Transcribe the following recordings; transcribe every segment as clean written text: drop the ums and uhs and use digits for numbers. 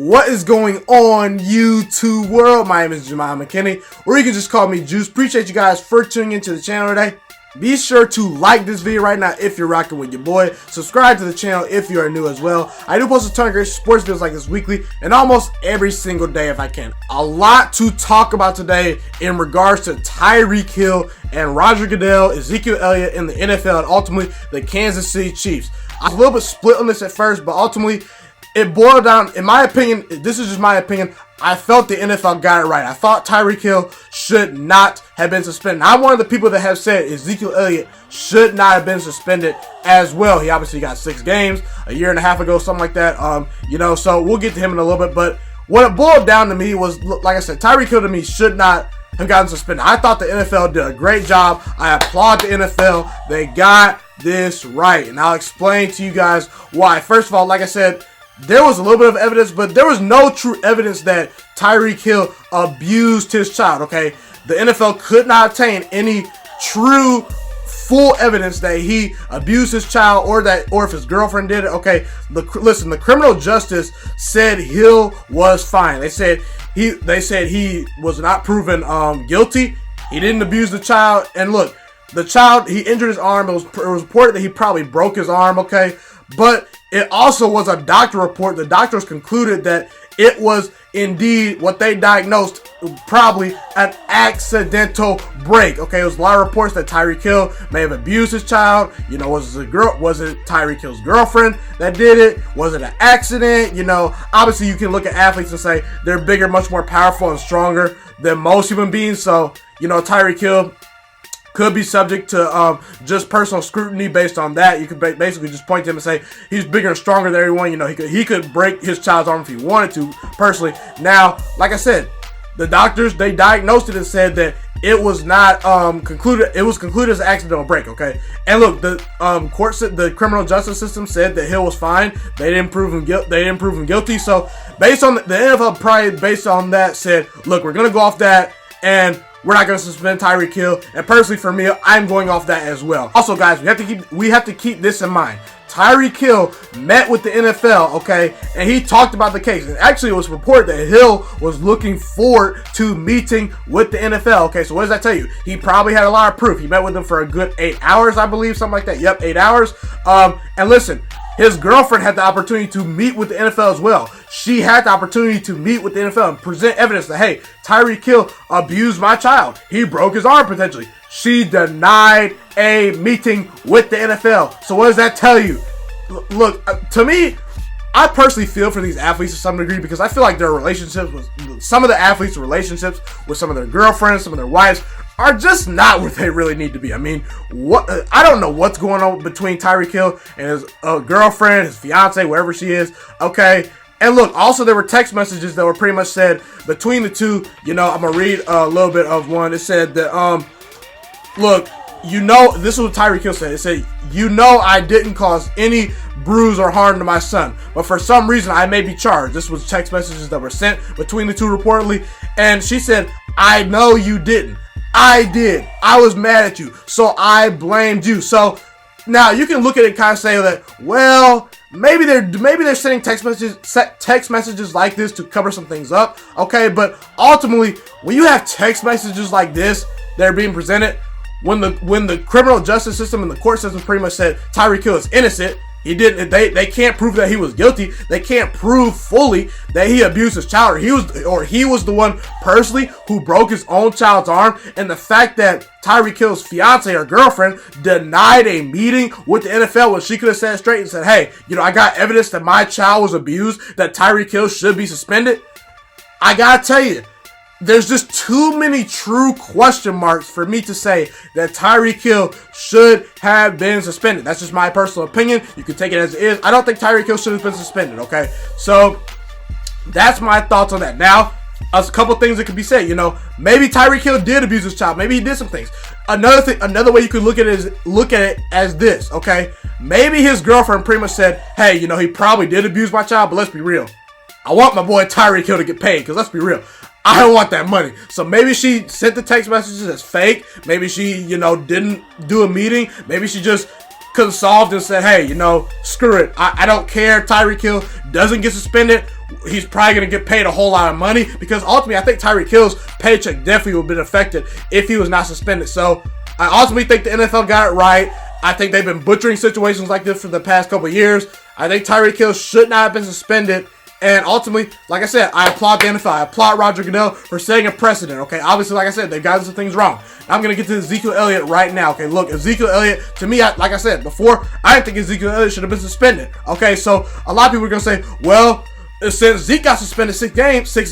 What is going on, YouTube world? My name is Ghiman Mckinney, or you can just call me Juice. Appreciate you guys for tuning into the channel today. Be sure to like this video right now if you're rocking with your boy. Subscribe to the channel if you are new as well. I do post a ton of great sports videos like this weekly and almost every single day if I can. A lot to talk about today in regards to Tyreek Hill and Roger Goodell, Ezekiel Elliott in the NFL, and ultimately the Kansas City Chiefs. I was a little bit split on this at first, but ultimately it boiled down, in my opinion, this is just my opinion, I felt the NFL got it right. I thought Tyreek Hill should not have been suspended. I'm one of the people that have said Ezekiel Elliott should not have been suspended as well. He obviously got 6 games a year and a half ago, something like that. So we'll get to him in a little bit. But what it boiled down to me was, like I said, Tyreek Hill to me should not have gotten suspended. I thought the NFL did a great job. I applaud the NFL. They got this right. And I'll explain to you guys why. First of all, like I said, there was a little bit of evidence, but there was no true evidence that Tyreek Hill abused his child, okay? The NFL could not obtain any true, full evidence that he abused his child or if his girlfriend did it, okay? Listen, the criminal justice said Hill was fine. They said he was not proven guilty. He didn't abuse the child. And look, the child, he injured his arm. It was reported that he probably broke his arm, okay? But it also was a doctor report. The doctors concluded that it was indeed what they diagnosed, probably an accidental break. Okay, it was a lot of reports that Tyreek Hill may have abused his child. You know, was it Tyreek Hill's girlfriend that did it? Was it an accident? You know, obviously you can look at athletes and say they're bigger, much more powerful and stronger than most human beings. So, you know, Tyreek Hill could be subject to just personal scrutiny based on that. You could basically just point to him and say he's bigger and stronger than everyone. You know, he could break his child's arm if he wanted to, personally. Now, like I said, the doctors, they diagnosed it and said that it was not concluded. It was concluded as an accidental break. Okay, and look, the the criminal justice system said that Hill was fine. They didn't prove him guilty. So based on the NFL, probably based on that, said, look, we're gonna go off that and we're not going to suspend Tyreek Hill. And personally, for me, I'm going off that as well. Also, guys, we have to keep this in mind. Tyreek Hill met with the NFL, okay, and he talked about the case. And actually, it was reported that Hill was looking forward to meeting with the NFL. Okay, so what does that tell you? He probably had a lot of proof. He met with them for a good 8 hours, I believe, something like that. Yep, 8 hours. And listen, his girlfriend had the opportunity to meet with the NFL as well. She had the opportunity to meet with the NFL and present evidence that, hey, Tyreek Hill abused my child. He broke his arm potentially. She denied a meeting with the NFL. So what does that tell you? Look, to me, I personally feel for these athletes to some degree because I feel like their relationships with some of the athletes' relationships with some of their girlfriends, some of their wives, are just not where they really need to be. I mean, I don't know what's going on between Tyreek Hill and his girlfriend, his fiance, wherever she is. Okay. And look, also there were text messages that were pretty much said between the two. You know, I'm going to read a little bit of one. It said that, look, you know, this is what Tyreek Hill said. It said, you know, I didn't cause any bruise or harm to my son, but for some reason I may be charged. This was text messages that were sent between the two reportedly. And she said, I know you didn't. I did. I was mad at you, so I blamed you. So now you can look at it and kind of say that, well, maybe they're sending text messages like this to cover some things up, okay? But ultimately, when you have text messages like this that are being presented, when the criminal justice system and the court system pretty much said Tyreek Hill is innocent, he didn't. They can't prove that he was guilty. They can't prove fully that he abused his child, or he was the one personally who broke his own child's arm. And the fact that Tyreek Hill's fiance or girlfriend denied a meeting with the NFL when she could have said straight and said, "Hey, you know, I got evidence that my child was abused, that Tyreek Hill should be suspended." I gotta tell you, there's just too many true question marks for me to say that Tyreek Hill should have been suspended. That's just my personal opinion. You can take it as it is. I don't think Tyreek Hill should have been suspended, okay? So that's my thoughts on that. Now, a couple things that could be said. You know, maybe Tyreek Hill did abuse his child. Maybe he did some things. Another way you could look at it as this, okay? Maybe his girlfriend pretty much said, hey, you know, he probably did abuse my child, but let's be real. I want my boy Tyreek Hill to get paid, because let's be real, I don't want that money. So maybe she sent the text messages as fake. Maybe she, you know, didn't do a meeting. Maybe she just consoled and said, hey, you know, screw it. I don't care. Tyreek Hill doesn't get suspended. he's probably going to get paid a whole lot of money, because ultimately I think Tyreek Hill's paycheck definitely would have been affected if he was not suspended. So I ultimately think the NFL got it right. I think they've been butchering situations like this for the past couple of years. I think Tyreek Hill should not have been suspended. And ultimately, like I said, I applaud the NFL. I applaud Roger Goodell for setting a precedent, okay? Obviously, like I said, they've got some things wrong. I'm going to get to Ezekiel Elliott right now, okay? Look, Ezekiel Elliott, to me, like I said before, I didn't think Ezekiel Elliott should have been suspended, okay? So a lot of people are going to say, well, since Zeke got suspended 6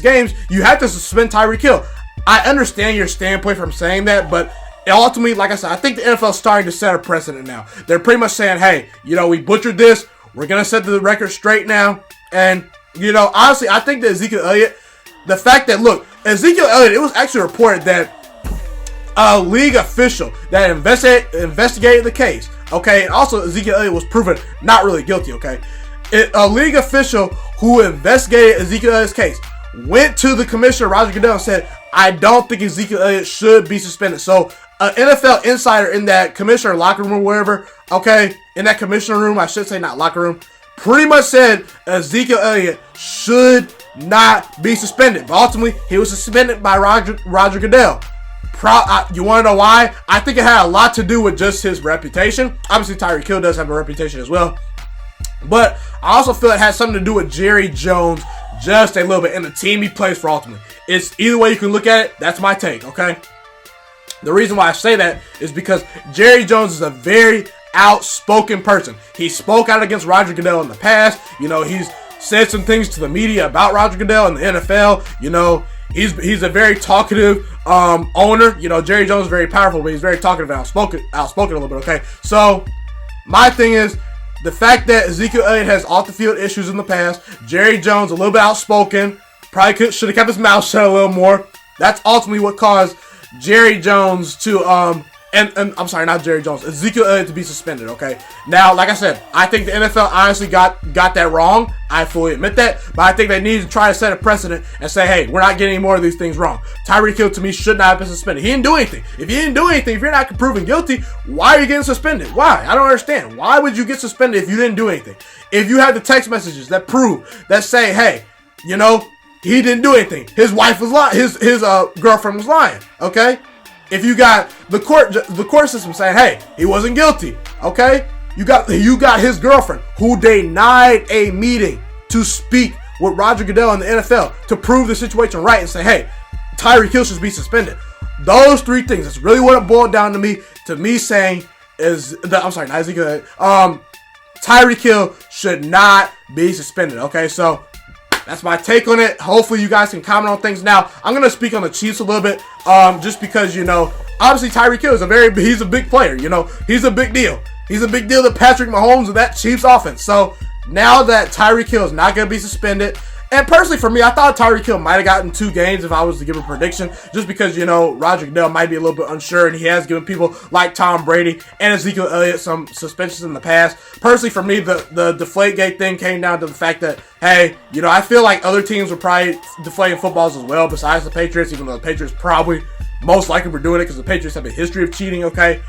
games, you have to suspend Tyreek Hill. I understand your standpoint from saying that, but ultimately, like I said, I think the NFL is starting to set a precedent now. They're pretty much saying, hey, we butchered this. We're going to set the record straight now. And, honestly, I think that Ezekiel Elliott, the fact that, look, Ezekiel Elliott, it was actually reported that a league official that investigated the case, okay, and also Ezekiel Elliott was proven not really guilty, okay. A league official who investigated Ezekiel Elliott's case went to the commissioner, Roger Goodell, and said, I don't think Ezekiel Elliott should be suspended. So, an NFL insider in that commissioner locker room or wherever, okay, in that commissioner room, I should say not locker room, pretty much said Ezekiel Elliott should not be suspended. But ultimately, he was suspended by Roger Goodell. You want to know why? I think it had a lot to do with just his reputation. Obviously, Tyreek Hill does have a reputation as well. But I also feel it has something to do with Jerry Jones just a little bit, and the team he plays for ultimately. It's either way you can look at it. That's my take, okay? The reason why I say that is because Jerry Jones is a very outspoken person. He spoke out against Roger Goodell in the past. He's said some things to the media about Roger Goodell and the NFL. He's a very talkative owner. Jerry Jones is very powerful, but he's very talkative and outspoken a little bit, okay? So, my thing is, the fact that Ezekiel Elliott has off-the-field issues in the past, Jerry Jones a little bit outspoken, probably should have kept his mouth shut a little more. That's ultimately what caused Jerry Jones to, and I'm sorry, not Jerry Jones, Ezekiel Elliott to be suspended, okay? Now, like I said, I think the NFL honestly got that wrong. I fully admit that, but I think they need to try to set a precedent and say, hey, we're not getting any more of these things wrong. Tyreek Hill, to me, should not have been suspended. He didn't do anything. If you didn't do anything, if you're not proven guilty, why are you getting suspended? Why? I don't understand. Why would you get suspended if you didn't do anything? If you had the text messages that prove, that say, hey, he didn't do anything. His wife was lying. His girlfriend was lying, okay? If you got the court system saying, hey, he wasn't guilty, okay? You got his girlfriend who denied a meeting to speak with Roger Goodell in the NFL to prove the situation right and say, hey, Tyreek Hill should be suspended. Those 3 things, that's really what it boiled down to me saying Tyreek Hill should not be suspended, okay? So, that's my take on it. Hopefully you guys can comment on things. Now, I'm going to speak on the Chiefs a little bit, just because, obviously Tyreek Hill is he's a big player, he's a big deal. He's a big deal to Patrick Mahomes and that Chiefs offense. So, now that Tyreek Hill is not going to be suspended, and personally for me, I thought Tyreek Hill might have gotten 2 games if I was to give a prediction, just because, Roger Goodell might be a little bit unsure, and he has given people like Tom Brady and Ezekiel Elliott some suspensions in the past. Personally for me, the Deflategate thing came down to the fact that, hey, I feel like other teams were probably deflating footballs as well besides the Patriots, even though the Patriots probably most likely were doing it because the Patriots have a history of cheating, okay?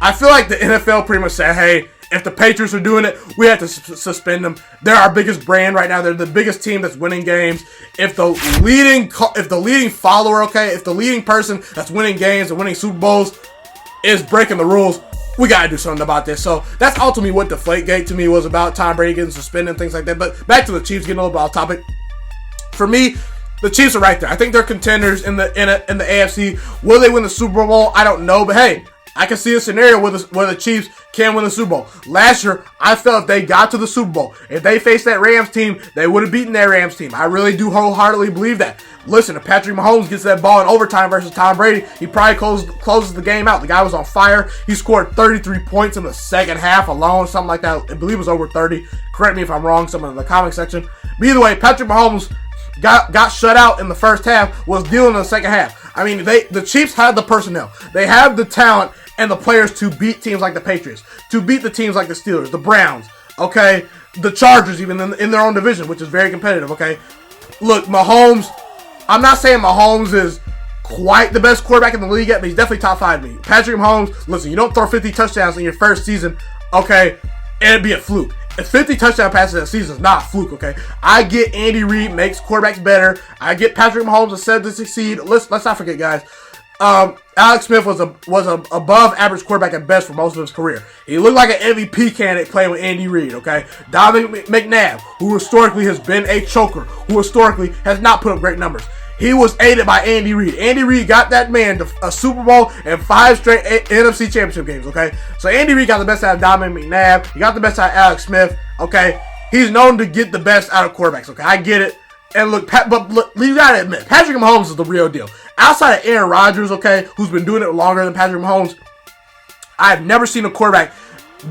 I feel like the NFL pretty much said, hey, if the Patriots are doing it, we have to suspend them. They're our biggest brand right now. They're the biggest team that's winning games. If the leading follower, okay, if the leading person that's winning games and winning Super Bowls is breaking the rules, we got to do something about this. So that's ultimately what Deflategate to me was about, Tom Brady getting suspended and things like that. But back to the Chiefs, getting a little bit off topic. For me, the Chiefs are right there. I think they're contenders in the AFC. Will they win the Super Bowl? I don't know. But hey, I can see a scenario where the Chiefs can win the Super Bowl. Last year, I felt if they got to the Super Bowl, if they faced that Rams team, they would have beaten that Rams team. I really do wholeheartedly believe that. Listen, if Patrick Mahomes gets that ball in overtime versus Tom Brady, he probably closes the game out. The guy was on fire. He scored 33 points in the second half alone, something like that. I believe it was over 30. Correct me if I'm wrong, someone in the comment section. But either way, Patrick Mahomes got shut out in the first half, was dealing in the second half. I mean, the Chiefs have the personnel. They have the talent and the players to beat teams like the Patriots, to beat the teams like the Steelers, the Browns, okay, the Chargers even in their own division, which is very competitive, okay. Look, Mahomes, I'm not saying Mahomes is quite the best quarterback in the league yet, but he's definitely top 5 to me. Patrick Mahomes, listen, you don't throw 50 touchdowns in your first season, okay, it'd be a fluke. 50 touchdown passes a season is not a fluke, okay? I get Andy Reid makes quarterbacks better. I get Patrick Mahomes is set to succeed. Let's not forget, guys. Alex Smith was a above average quarterback at best for most of his career. He looked like an MVP candidate playing with Andy Reid, okay? Dominic McNabb, who historically has been a choker, who historically has not put up great numbers. He was aided by Andy Reid. Andy Reid got that man to a Super Bowl and 5 straight NFC Championship games, okay? So Andy Reid got the best out of Dominic McNabb. He got the best out of Alex Smith, okay? He's known to get the best out of quarterbacks, okay? I get it. And look, you gotta admit, Patrick Mahomes is the real deal. Outside of Aaron Rodgers, okay, who's been doing it longer than Patrick Mahomes, I've never seen a quarterback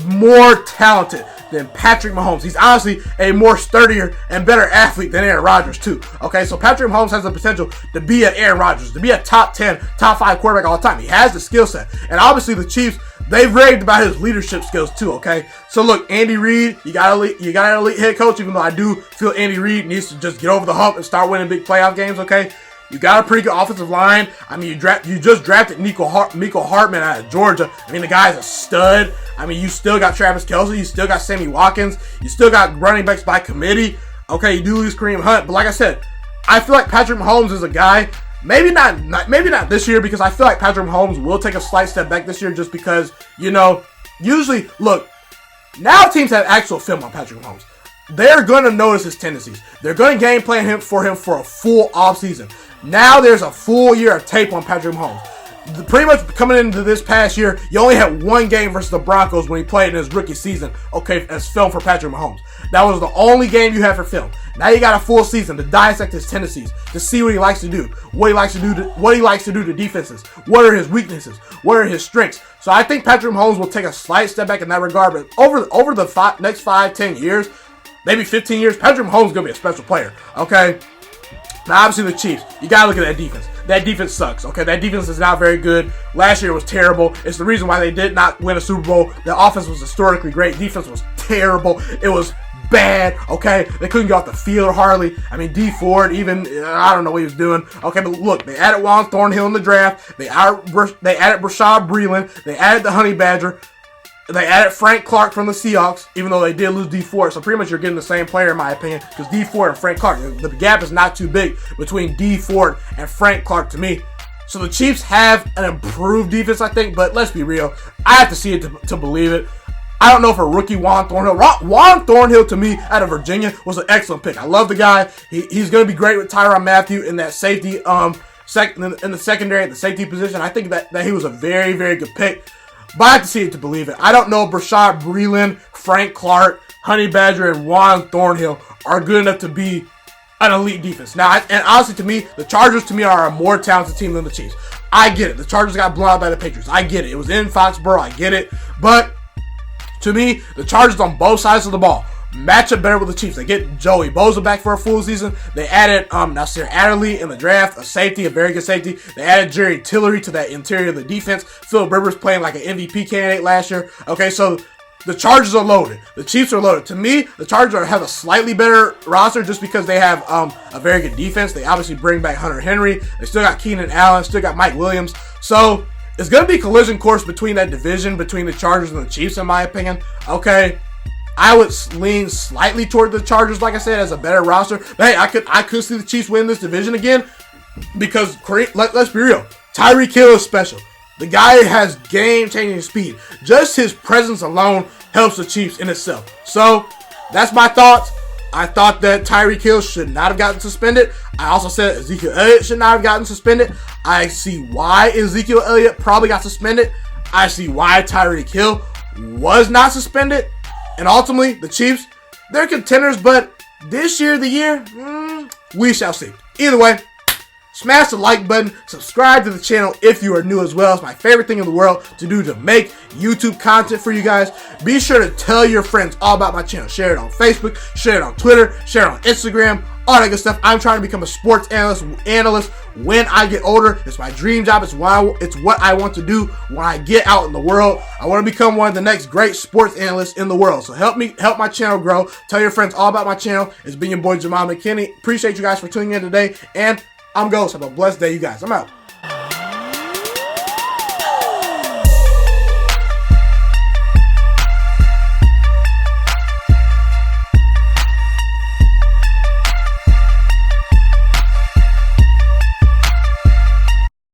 more talented than Patrick Mahomes. He's honestly a more sturdier and better athlete than Aaron Rodgers too. Okay, so Patrick Mahomes has the potential to be an Aaron Rodgers, to be a top 10, top 5 quarterback all the time. He has the skill set. And obviously the Chiefs, they've raved about his leadership skills too, okay? So look, Andy Reid, you got an elite head coach, even though I do feel Andy Reid needs to just get over the hump and start winning big playoff games, okay? You got a pretty good offensive line. I mean, you just drafted Mecole Hardman out of Georgia. I mean, the guy's a stud. I mean, you still got Travis Kelce. You still got Sammy Watkins. You still got running backs by committee. Okay, you do lose Kareem Hunt. But like I said, I feel like Patrick Mahomes is a guy, maybe not this year, because I feel like Patrick Mahomes will take a slight step back this year just because, you know, usually, look, now teams have actual film on Patrick Mahomes. They're going to notice his tendencies. They're going to game plan for him for a full offseason. Now there's a full year of tape on Patrick Mahomes. Pretty much coming into this past year, you only had one game versus the Broncos when he played in his rookie season, okay, as film for Patrick Mahomes. That was the only game you had for film. Now you got a full season to dissect his tendencies, to see what he likes to do, what he likes to do to defenses, what are his weaknesses, what are his strengths. So I think Patrick Mahomes will take a slight step back in that regard, but over the next 5, 10 years, maybe 15 years, Patrick Mahomes is going to be a special player, okay? Now, obviously, the Chiefs, you got to look at that defense. That defense sucks, okay? That defense is not very good. Last year was terrible. It's the reason why they did not win a Super Bowl. The offense was historically great. Defense was terrible. It was bad, okay? They couldn't get off the field hardly. I mean, D Ford, even, I don't know what he was doing. Okay, but look, they added Juan Thornhill in the draft. They added Rashad Breeland. They added the Honey Badger. They added Frank Clark from the Seahawks, even though they did lose D Ford. So pretty much you're getting the same player, in my opinion, because D Ford and Frank Clark, the gap is not too big between D Ford and Frank Clark to me. So the Chiefs have an improved defense, I think, but let's be real. I have to see it to believe it. I don't know if a rookie Juan Thornhill to me out of Virginia was an excellent pick. I love the guy. He's going to be great with Tyrann Mathieu in that safety, in the secondary at the safety position. I think that he was a very, very good pick. But I have to see it to believe it. I don't know if Rashad Breeland, Frank Clark, Honey Badger, and Juan Thornhill are good enough to be an elite defense. Now, and honestly, to me, the Chargers to me are a more talented team than the Chiefs. I get it. The Chargers got blown out by the Patriots. I get it. It was in Foxborough. I get it. But to me, the Chargers on both sides of the ball match up better with the Chiefs. They get Joey Bosa back for a full season. They added Nasir Adderley in the draft, a safety, a very good safety. They added Jerry Tillery to that interior of the defense. Philip Rivers playing like an MVP candidate last year. Okay, so the Chargers are loaded. The Chiefs are loaded. To me, the Chargers have a slightly better roster just because they have a very good defense. They obviously bring back Hunter Henry. They still got Keenan Allen, still got Mike Williams. So it's going to be a collision course between that division, between the Chargers and the Chiefs, in my opinion. Okay. I would lean slightly toward the Chargers, like I said, as a better roster. But hey, I could see the Chiefs win this division again because, let's be real, Tyreek Hill is special. The guy has game-changing speed. Just his presence alone helps the Chiefs in itself. So, that's my thoughts. I thought that Tyreek Hill should not have gotten suspended. I also said Ezekiel Elliott should not have gotten suspended. I see why Ezekiel Elliott probably got suspended. I see why Tyreek Hill was not suspended. And ultimately, the Chiefs, they're contenders, but this year, we shall see. Either way, smash the like button, subscribe to the channel if you are new as well. It's my favorite thing in the world to do to make YouTube content for you guys. Be sure to tell your friends all about my channel. Share it on Facebook, share it on Twitter, share it on Instagram, all that good stuff. I'm trying to become a sports analyst when I get older. It's my dream job. It's what I want to do when I get out in the world. I want to become one of the next great sports analysts in the world. So help my channel grow. Tell your friends all about my channel. It's been your boy Ghiman Mckinney. Appreciate you guys for tuning in today. And I'm Ghost. Have a blessed day, you guys. I'm out.